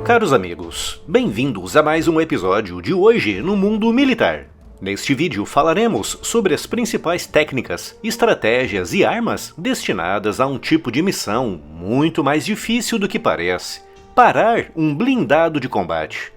Caros amigos, bem-vindos a mais um episódio de Hoje no Mundo Militar. Neste vídeo falaremos sobre as principais técnicas, estratégias e armas destinadas a um tipo de missão muito mais difícil do que parece: parar um blindado de combate.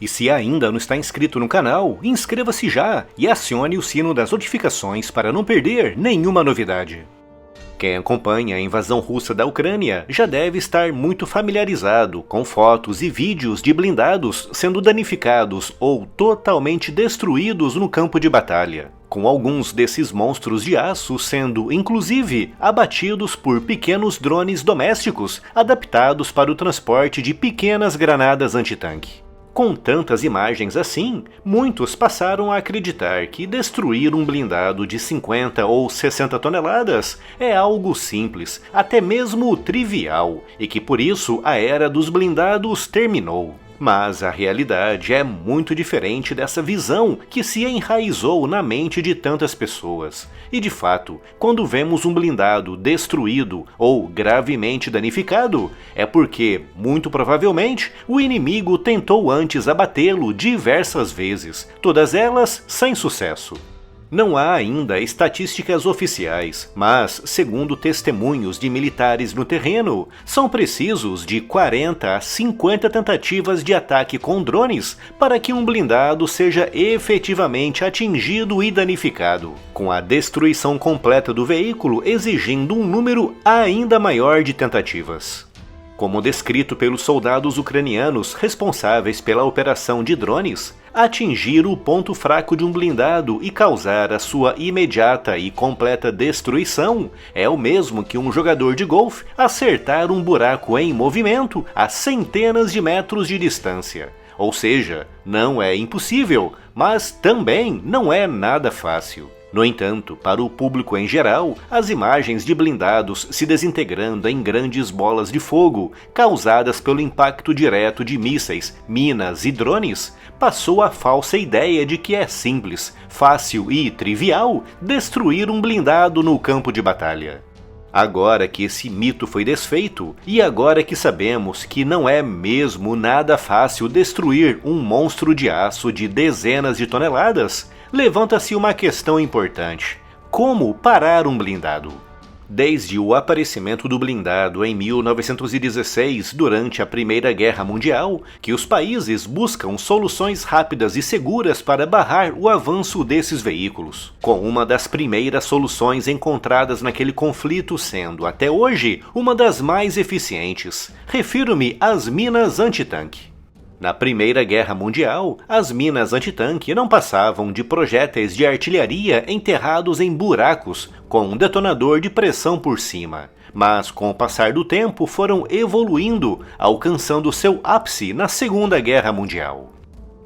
E se ainda não está inscrito no canal, inscreva-se já e acione o sino das notificações para não perder nenhuma novidade. Quem acompanha a invasão russa da Ucrânia já deve estar muito familiarizado com fotos e vídeos de blindados sendo danificados ou totalmente destruídos no campo de batalha, com alguns desses monstros de aço sendo, inclusive, abatidos por pequenos drones domésticos adaptados para o transporte de pequenas granadas antitanque. Com tantas imagens assim, muitos passaram a acreditar que destruir um blindado de 50 ou 60 toneladas é algo simples, até mesmo trivial, e que por isso a era dos blindados terminou. Mas a realidade é muito diferente dessa visão que se enraizou na mente de tantas pessoas. E de fato, quando vemos um blindado destruído ou gravemente danificado, é porque, muito provavelmente, o inimigo tentou antes abatê-lo diversas vezes, todas elas sem sucesso. Não há ainda estatísticas oficiais, mas, segundo testemunhos de militares no terreno, são precisos de 40 a 50 tentativas de ataque com drones para que um blindado seja efetivamente atingido e danificado, com a destruição completa do veículo exigindo um número ainda maior de tentativas. Como descrito pelos soldados ucranianos responsáveis pela operação de drones, atingir o ponto fraco de um blindado e causar a sua imediata e completa destruição é o mesmo que um jogador de golfe acertar um buraco em movimento a centenas de metros de distância. Ou seja, não é impossível, mas também não é nada fácil. No entanto, para o público em geral, as imagens de blindados se desintegrando em grandes bolas de fogo, causadas pelo impacto direto de mísseis, minas e drones, passou a falsa ideia de que é simples, fácil e trivial destruir um blindado no campo de batalha. Agora que esse mito foi desfeito, e agora que sabemos que não é mesmo nada fácil destruir um monstro de aço de dezenas de toneladas, levanta-se uma questão importante: como parar um blindado? Desde o aparecimento do blindado em 1916, durante a Primeira Guerra Mundial, que os países buscam soluções rápidas e seguras para barrar o avanço desses veículos, com uma das primeiras soluções encontradas naquele conflito sendo, até hoje, uma das mais eficientes. Refiro-me às minas antitanque. Na Primeira Guerra Mundial, as minas antitanque não passavam de projéteis de artilharia enterrados em buracos, com um detonador de pressão por cima. Mas com o passar do tempo foram evoluindo, alcançando seu ápice na Segunda Guerra Mundial.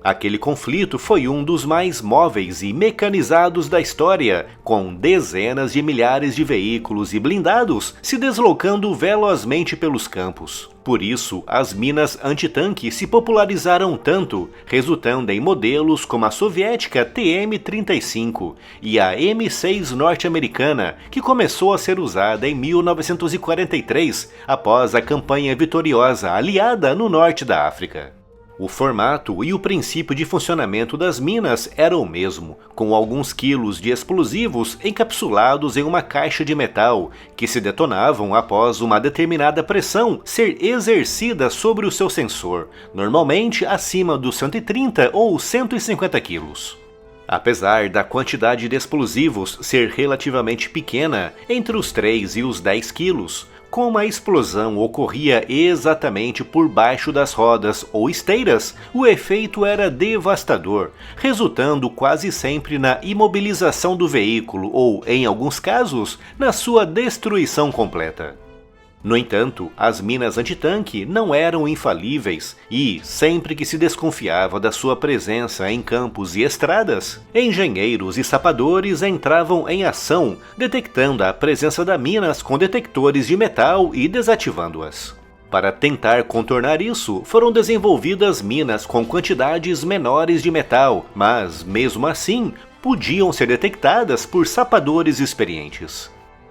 Aquele conflito foi um dos mais móveis e mecanizados da história, com dezenas de milhares de veículos e blindados se deslocando velozmente pelos campos. Por isso, as minas antitanque se popularizaram tanto, resultando em modelos como a soviética TM-35 e a M6 norte-americana, que começou a ser usada em 1943, após a campanha vitoriosa aliada no norte da África. O formato e o princípio de funcionamento das minas era o mesmo, com alguns quilos de explosivos encapsulados em uma caixa de metal, que se detonavam após uma determinada pressão ser exercida sobre o seu sensor, normalmente acima dos 130 ou 150 quilos. Apesar da quantidade de explosivos ser relativamente pequena, entre os 3 e os 10 quilos, como a explosão ocorria exatamente por baixo das rodas ou esteiras, o efeito era devastador, resultando quase sempre na imobilização do veículo ou, em alguns casos, na sua destruição completa. No entanto, as minas antitanque não eram infalíveis e, sempre que se desconfiava da sua presença em campos e estradas, engenheiros e sapadores entravam em ação, detectando a presença das minas com detectores de metal e desativando-as. Para tentar contornar isso, foram desenvolvidas minas com quantidades menores de metal, mas, mesmo assim, podiam ser detectadas por sapadores experientes.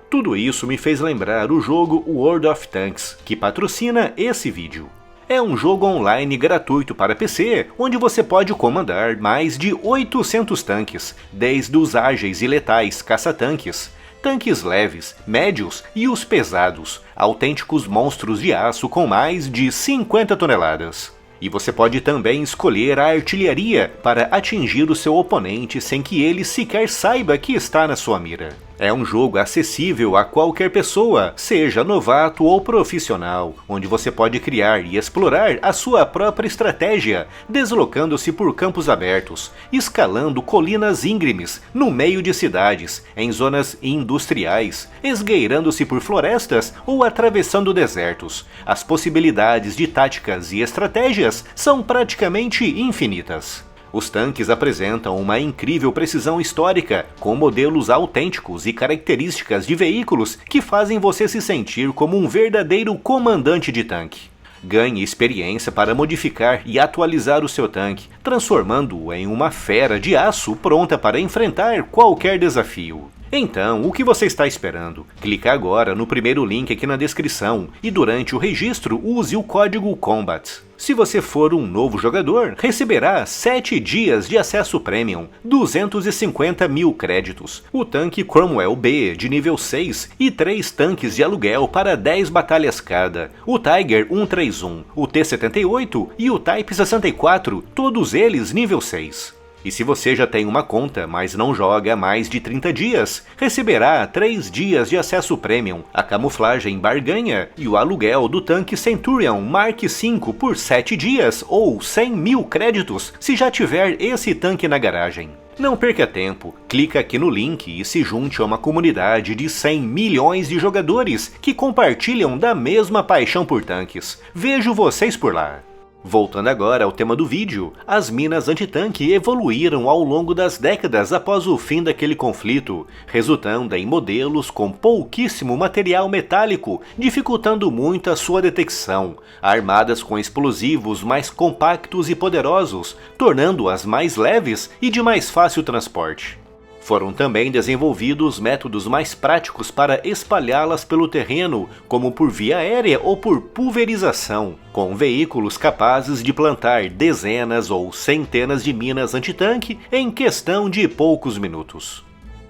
Tudo isso me fez lembrar o jogo World of Tanks, que patrocina esse vídeo. É um jogo online gratuito para PC, onde você pode comandar mais de 800 tanques, desde os ágeis e letais caça-tanques, tanques leves, médios e os pesados, autênticos monstros de aço com mais de 50 toneladas. E você pode também escolher a artilharia para atingir o seu oponente sem que ele sequer saiba que está na sua mira. É um jogo acessível a qualquer pessoa, seja novato ou profissional, onde você pode criar e explorar a sua própria estratégia, deslocando-se por campos abertos, escalando colinas íngremes, no meio de cidades, em zonas industriais, esgueirando-se por florestas ou atravessando desertos. As possibilidades de táticas e estratégias são praticamente infinitas. Os tanques apresentam uma incrível precisão histórica, com modelos autênticos e características de veículos que fazem você se sentir como um verdadeiro comandante de tanque. Ganhe experiência para modificar e atualizar o seu tanque, transformando-o em uma fera de aço pronta para enfrentar qualquer desafio. Então, o que você está esperando? Clique agora no primeiro link aqui na descrição e durante o registro use o código COMBAT. Se você for um novo jogador, receberá 7 dias de acesso Premium, 250 mil créditos, o tanque Cromwell B de nível 6 e 3 tanques de aluguel para 10 batalhas cada, o Tiger 131, o T-78 e o Type 64, todos eles nível 6. E se você já tem uma conta, mas não joga há mais de 30 dias, receberá 3 dias de acesso Premium, a camuflagem barganha e o aluguel do tanque Centurion Mark V por 7 dias ou 100 mil créditos se já tiver esse tanque na garagem. Não perca tempo, clica aqui no link e se junte a uma comunidade de 100 milhões de jogadores que compartilham da mesma paixão por tanques. Vejo vocês por lá! Voltando agora ao tema do vídeo, as minas antitanque evoluíram ao longo das décadas após o fim daquele conflito, resultando em modelos com pouquíssimo material metálico, dificultando muito a sua detecção, armadas com explosivos mais compactos e poderosos, tornando-as mais leves e de mais fácil transporte. Foram também desenvolvidos métodos mais práticos para espalhá-las pelo terreno, como por via aérea ou por pulverização, com veículos capazes de plantar dezenas ou centenas de minas antitanque em questão de poucos minutos.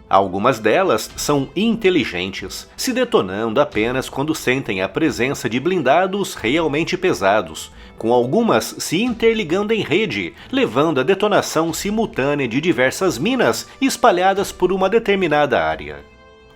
Algumas delas são inteligentes, se detonando apenas quando sentem a presença de blindados realmente pesados, com algumas se interligando em rede, levando à detonação simultânea de diversas minas espalhadas por uma determinada área.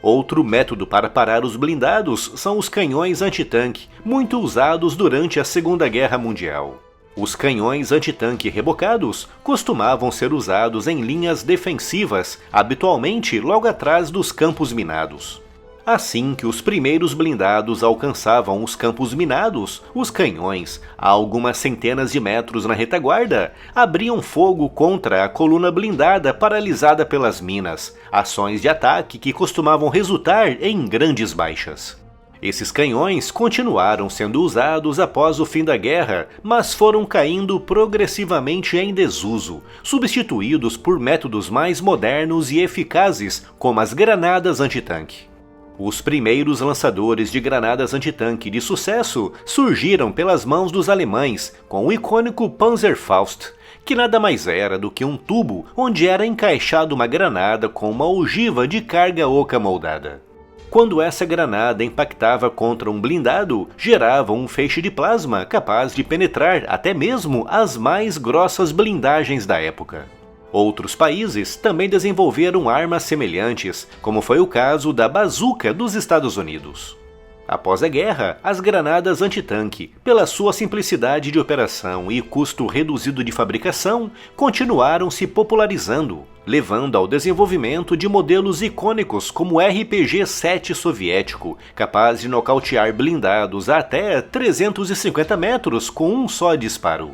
Outro método para parar os blindados são os canhões antitanque, muito usados durante a Segunda Guerra Mundial. Os canhões antitanque rebocados costumavam ser usados em linhas defensivas, habitualmente logo atrás dos campos minados. Assim que os primeiros blindados alcançavam os campos minados, os canhões, a algumas centenas de metros na retaguarda, abriam fogo contra a coluna blindada paralisada pelas minas, ações de ataque que costumavam resultar em grandes baixas. Esses canhões continuaram sendo usados após o fim da guerra, mas foram caindo progressivamente em desuso, substituídos por métodos mais modernos e eficazes, como as granadas antitanque. Os primeiros lançadores de granadas antitanque de sucesso surgiram pelas mãos dos alemães, com o icônico Panzerfaust, que nada mais era do que um tubo onde era encaixada uma granada com uma ogiva de carga oca moldada. Quando essa granada impactava contra um blindado, gerava um feixe de plasma capaz de penetrar até mesmo as mais grossas blindagens da época. Outros países também desenvolveram armas semelhantes, como foi o caso da bazuca dos Estados Unidos. Após a guerra, as granadas antitanque, pela sua simplicidade de operação e custo reduzido de fabricação, continuaram se popularizando, levando ao desenvolvimento de modelos icônicos como o RPG-7 soviético, capaz de nocautear blindados a até 350 metros com um só disparo.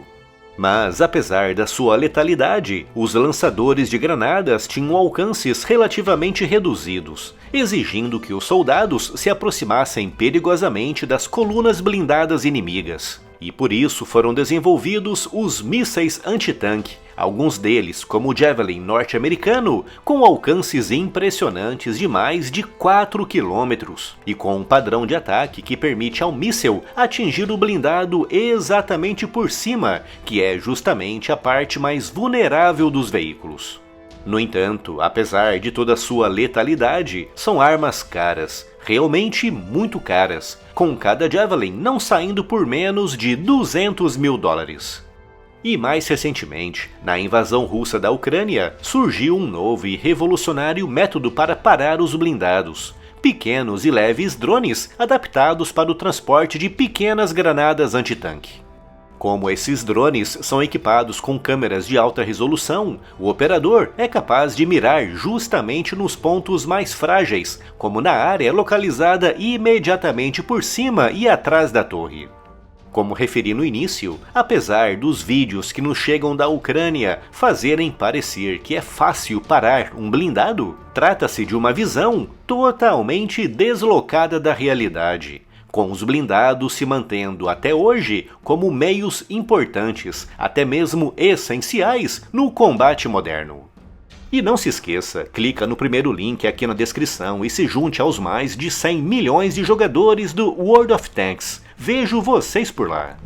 Mas, apesar da sua letalidade, os lançadores de granadas tinham alcances relativamente reduzidos, exigindo que os soldados se aproximassem perigosamente das colunas blindadas inimigas. E por isso foram desenvolvidos os mísseis antitanque, alguns deles, como o Javelin norte-americano, com alcances impressionantes de mais de 4 km, e com um padrão de ataque que permite ao míssil atingir o blindado exatamente por cima, que é justamente a parte mais vulnerável dos veículos. No entanto, apesar de toda sua letalidade, são armas caras, realmente muito caras, com cada Javelin não saindo por menos de $200 mil. E mais recentemente, na invasão russa da Ucrânia, surgiu um novo e revolucionário método para parar os blindados: pequenos e leves drones adaptados para o transporte de pequenas granadas antitanque. Como esses drones são equipados com câmeras de alta resolução, o operador é capaz de mirar justamente nos pontos mais frágeis, como na área localizada imediatamente por cima e atrás da torre. Como referi no início, apesar dos vídeos que nos chegam da Ucrânia fazerem parecer que é fácil parar um blindado, trata-se de uma visão totalmente deslocada da realidade, com os blindados se mantendo até hoje como meios importantes, até mesmo essenciais, no combate moderno. E não se esqueça, clica no primeiro link aqui na descrição e se junte aos mais de 100 milhões de jogadores do World of Tanks. Vejo vocês por lá!